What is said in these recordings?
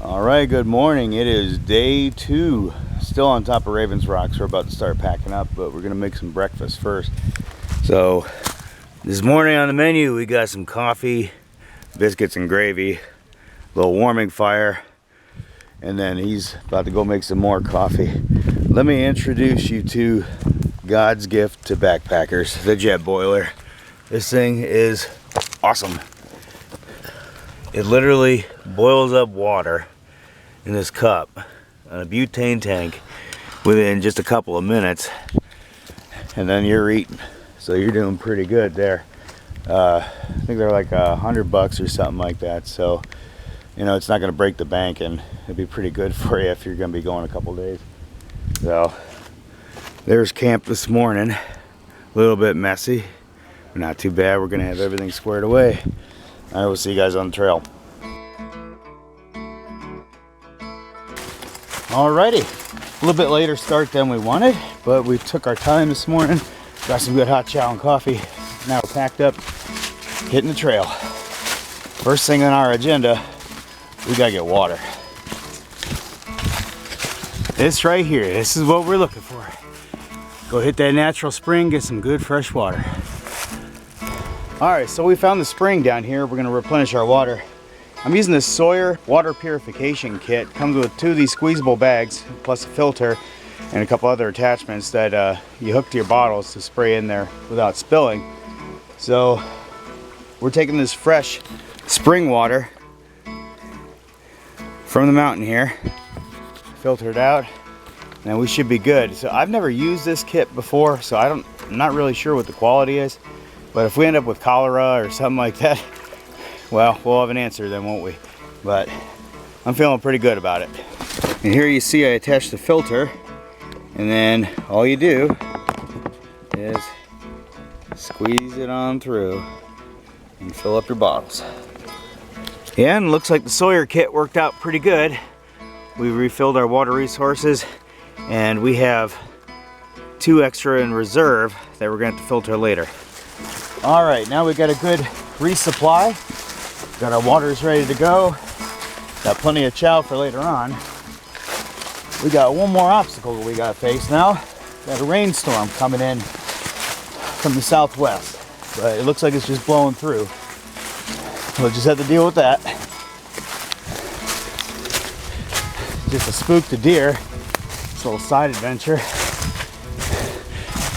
All right, good morning. It is day 2. Still on top of Ravens Rocks. We're about to start packing up, but we're gonna make some breakfast first. So this morning on the menu, we got some coffee, biscuits and gravy, a little warming fire, and then he's about to go make some more coffee. Let me introduce you to God's gift to backpackers, the jet boiler. This thing is awesome. It literally boils up water in this cup on a butane tank within just a couple of minutes, and then you're eating. So you're doing pretty good there. I think they're like $100 or something like that. So you know, it's not going to break the bank, and it'd be pretty good for you if you're going to be going a couple days. So there's camp this morning. A little bit messy, but not too bad. We're going to have everything squared away. I will see you guys on the trail. Alrighty, a little bit later start than we wanted, but we took our time this morning, got some good hot chow and coffee. Now we're packed up, hitting the trail. First thing on our agenda, we gotta get water. This right here, this is what we're looking for. Go hit that natural spring, get some good fresh water. Alright, so we found the spring down here. We're gonna replenish our water. I'm using this Sawyer water purification kit. Comes with 2 of these squeezable bags, plus a filter and a couple other attachments that you hook to your bottles to spray in there without spilling. So we're taking this fresh spring water from the mountain here, filter it out, and we should be good. So I've never used this kit before, so I'm not really sure what the quality is. But if we end up with cholera or something like that, well, we'll have an answer then, won't we? But I'm feeling pretty good about it. And here you see I attached the filter, and then all you do is squeeze it on through and fill up your bottles. Yeah, and it looks like the Sawyer kit worked out pretty good. We refilled our water resources, and we have 2 extra in reserve that we're going to have to filter later. All right, now we got a good resupply. Got our waters ready to go. Got plenty of chow for later on. We got one more obstacle that we got to face now. Got a rainstorm coming in from the southwest, but it looks like it's just blowing through. We'll just have to deal with that. Just to spook the deer. This little side adventure.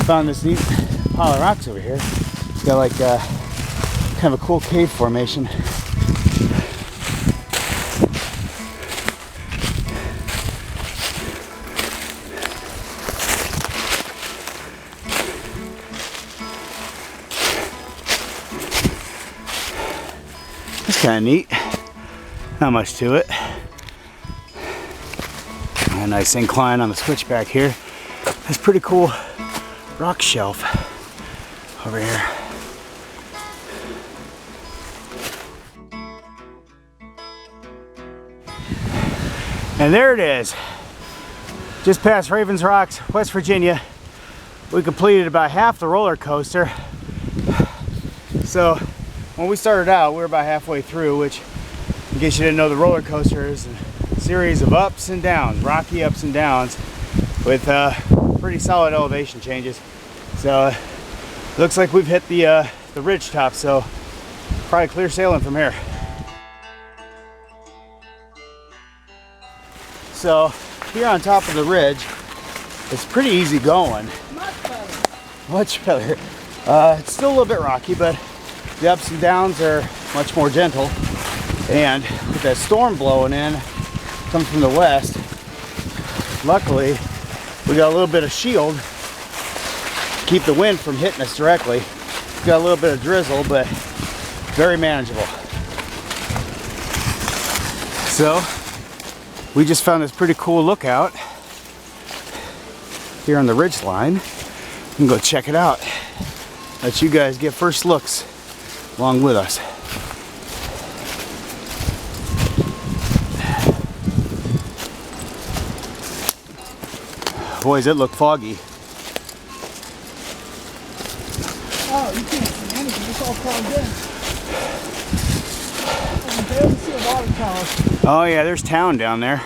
Found this neat pile of rocks over here. It's got like kind of a cool cave formation. It's kind of neat. Not much to it. A nice incline on the switchback here. That's pretty cool rock shelf over here. And there it is. Just past Ravens Rocks, West Virginia. We completed about half the roller coaster. So when we started out, we were about halfway through, which, in case you didn't know, the roller coaster is a series of ups and downs, rocky ups and downs, with pretty solid elevation changes. So looks like we've hit the ridge top, so probably clear sailing from here. So here on top of the ridge, it's pretty easy going. Much better. Much better. It's still a little bit rocky, but the ups and downs are much more gentle. And with that storm blowing in, coming from the west, luckily we got a little bit of shield to keep the wind from hitting us directly. We got a little bit of drizzle, but very manageable. So we just found this pretty cool lookout here on the ridge line. We can go check it out. Let you guys get first looks along with us. Boys, it looked foggy. Oh, you can't see anything. It's all clogged in. doesn't see a lot of towers. Oh yeah, there's town down there.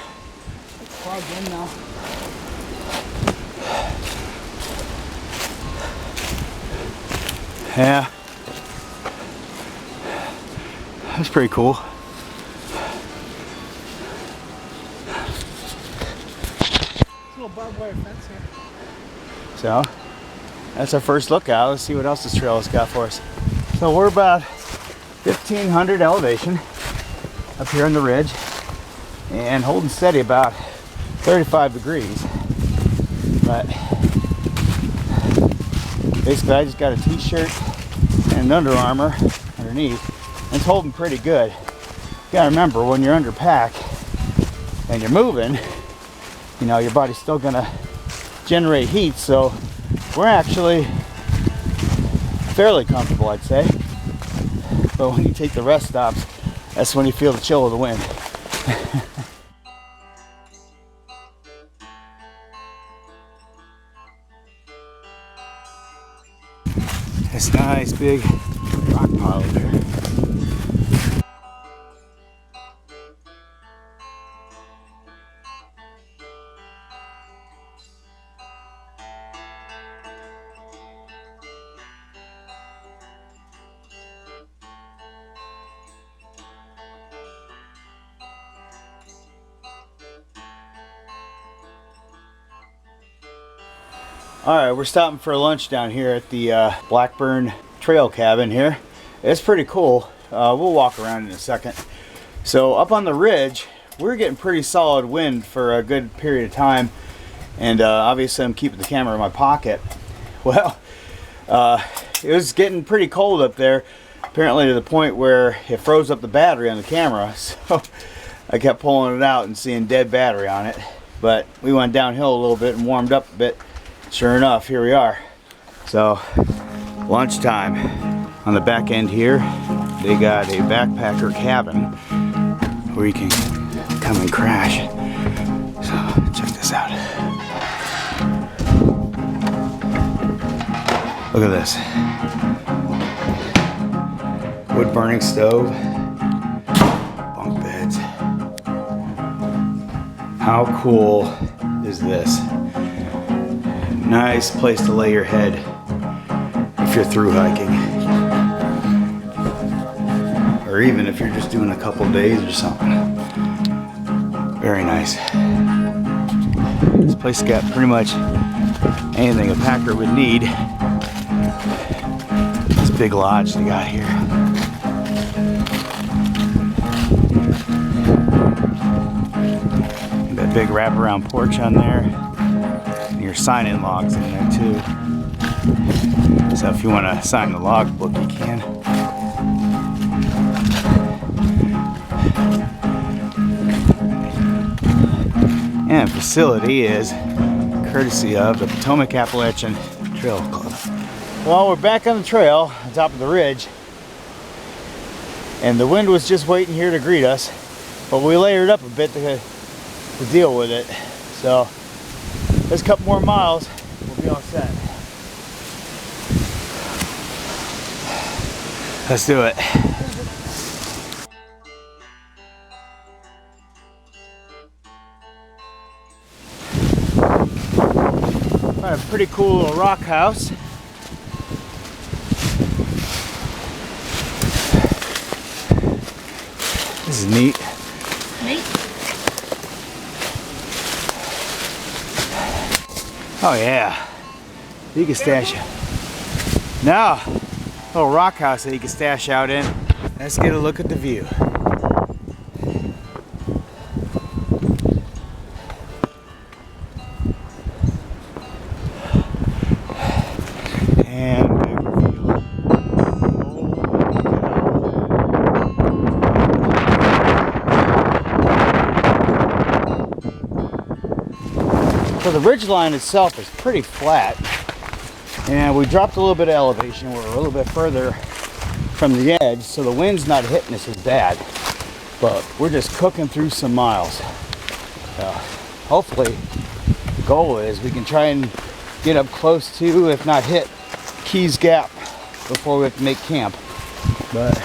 It's plugged in now. Yeah. That's pretty cool. Little barbed wire fence here. So, that's our first look out. Let's see what else this trail has got for us. So we're about 1,500 elevation up here on the ridge and holding steady about 35 degrees. But basically I just got a t-shirt and Under Armour underneath and it's holding pretty good. You gotta remember when you're under pack and you're moving, you know, your body's still gonna generate heat, so we're actually fairly comfortable, I'd say. But when you take the rest stops, that's when you feel the chill of the wind. This nice big rock pile there. Alright, we're stopping for lunch down here at the Blackburn Trail cabin here. It's pretty cool. We'll walk around in a second. So up on the ridge, we're getting pretty solid wind for a good period of time. And obviously I'm keeping the camera in my pocket. Well, it was getting pretty cold up there. Apparently to the point where it froze up the battery on the camera. So I kept pulling it out and seeing dead battery on it. But we went downhill a little bit and warmed up a bit. Sure enough, here we are. So, lunchtime. On the back end here, they got a backpacker cabin where you can come and crash. So, check this out. Look at this. Wood burning stove. Bunk beds. How cool is this? Nice place to lay your head if you're through hiking, or even if you're just doing a couple days or something. Very nice. This place got pretty much anything a packer would need. This big lodge they got here. That big wraparound porch on there. Your sign-in logs in there too. So if you want to sign the log book, you can. And the facility is courtesy of the Potomac Appalachian Trail Club. Well, we're back on the trail on top of the ridge, and the wind was just waiting here to greet us, but we layered up a bit to deal with it. So there's a couple more miles, we'll be all set. Let's do it. Got a pretty cool little rock house. This is neat. Neat? Oh yeah, you can stash it. No, little rock house that you can stash out in. Let's get a look at the view. And big reveal. So the ridge line itself is pretty flat, and we dropped a little bit of elevation. We're a little bit further from the edge, so the wind's not hitting us as bad, but we're just cooking through some miles. Hopefully the goal is we can try and get up close to, if not hit, Keys Gap before we have to make camp. But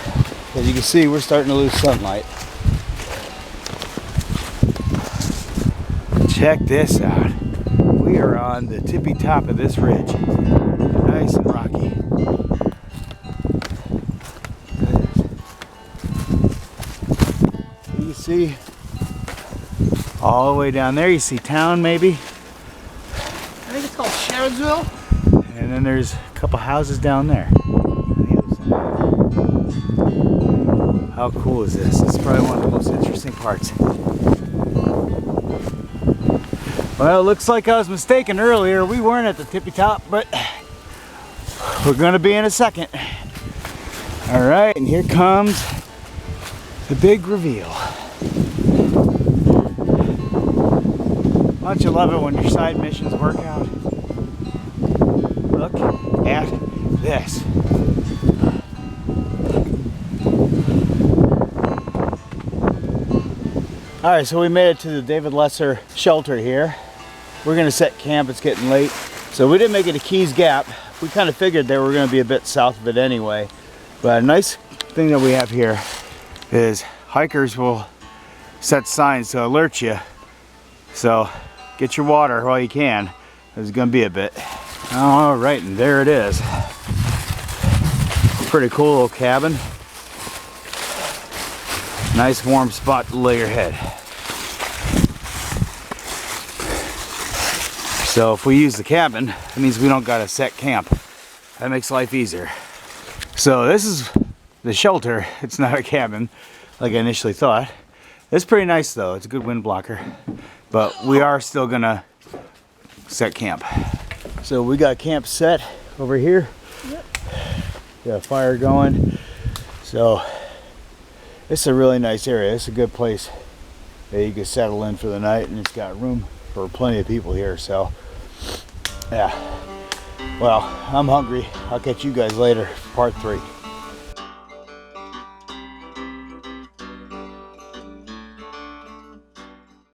as you can see, we're starting to lose sunlight. Check this out. We are on the tippy top of this ridge. Nice and rocky. You see all the way down there, you see town maybe. I think it's called Sherrodsville. And then there's a couple houses down there. On the other side. How cool is this? It's probably one of the most interesting parts. Well, it looks like I was mistaken earlier. We weren't at the tippy top, but we're gonna be in a second. All right, and here comes the big reveal. Don't you love it when your side missions work out? Look at this. All right, so we made it to the David Lesser shelter here. We're gonna set camp, it's getting late. So we didn't make it to Keys Gap. We kind of figured they were gonna be a bit south of it anyway. But a nice thing that we have here is hikers will set signs to alert you. So get your water while you can. There's gonna be a bit. All right, and there it is. Pretty cool little cabin. Nice warm spot to lay your head. So if we use the cabin, it means we don't gotta set camp. That makes life easier. So this is the shelter. It's not a cabin like I initially thought. It's pretty nice though. It's a good wind blocker. But we are still gonna set camp. So we got camp set over here. Yep. Got a fire going. So it's a really nice area. It's a good place that you can settle in for the night, and it's got room for plenty of people here. So yeah. Well, I'm hungry. I'll catch you guys later for part 3.